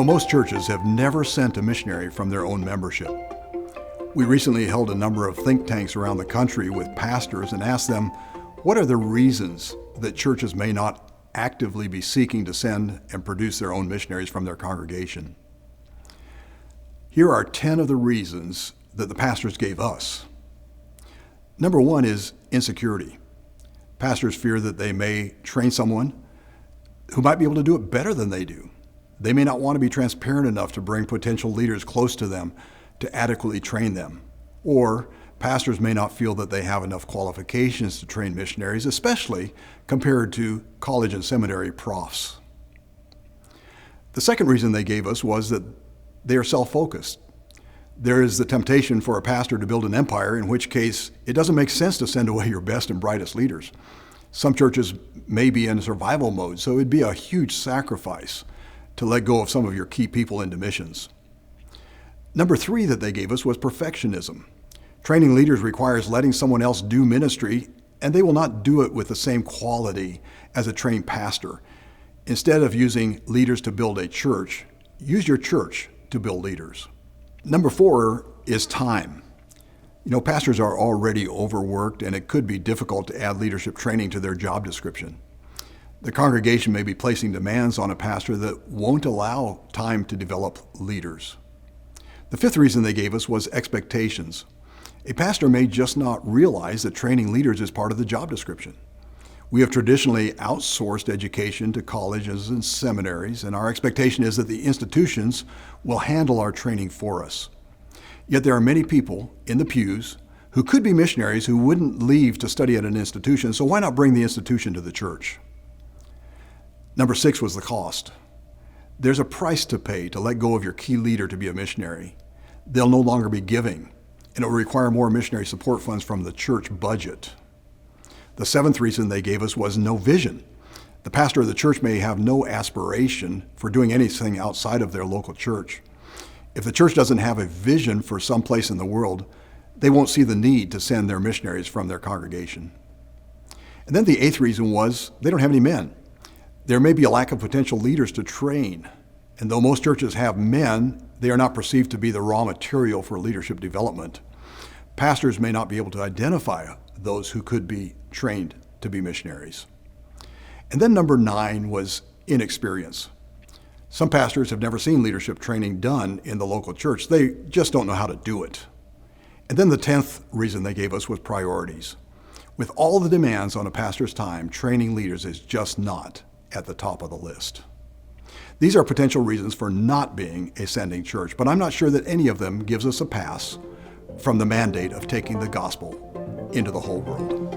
Most churches have never sent a missionary from their own membership. We recently held a number of think tanks around the country with pastors and asked them, what are the reasons that churches may not actively be seeking to send and produce their own missionaries from their congregation? Here are 10 of the reasons that the pastors gave us. Number one is insecurity. Pastors fear that they may train someone who might be able to do it better than they do. They may not want to be transparent enough to bring potential leaders close to them to adequately train them. Or pastors may not feel that they have enough qualifications to train missionaries, especially compared to college and seminary profs. The second reason they gave us was that they are self-focused. There is the temptation for a pastor to build an empire, in which case it doesn't make sense to send away your best and brightest leaders. Some churches may be in survival mode, so it'd be a huge sacrifice to let go of some of your key people into missions. Number three that they gave us was perfectionism. Training leaders requires letting someone else do ministry, and they will not do it with the same quality as a trained pastor. Instead of using leaders to build a church, use your church to build leaders. Number four is time. Pastors are already overworked, and it could be difficult to add leadership training to their job description. The congregation may be placing demands on a pastor that won't allow time to develop leaders. The fifth reason they gave us was expectations. A pastor may just not realize that training leaders is part of the job description. We have traditionally outsourced education to colleges and seminaries, and our expectation is that the institutions will handle our training for us. Yet there are many people in the pews who could be missionaries who wouldn't leave to study at an institution, so why not bring the institution to the church? Number six was the cost. There's a price to pay to let go of your key leader to be a missionary. They'll no longer be giving, and it will require more missionary support funds from the church budget. The seventh reason they gave us was no vision. The pastor of the church may have no aspiration for doing anything outside of their local church. If the church doesn't have a vision for some place in the world, they won't see the need to send their missionaries from their congregation. And then the eighth reason was they don't have any men. There may be a lack of potential leaders to train, and though most churches have men, they are not perceived to be the raw material for leadership development. Pastors may not be able to identify those who could be trained to be missionaries. And then number 9 was inexperience. Some pastors have never seen leadership training done in the local church. They just don't know how to do it. And then the 10th reason they gave us was priorities. With all the demands on a pastor's time, training leaders is just not at the top of the list. These are potential reasons for not being a sending church, but I'm not sure that any of them gives us a pass from the mandate of taking the gospel into the whole world.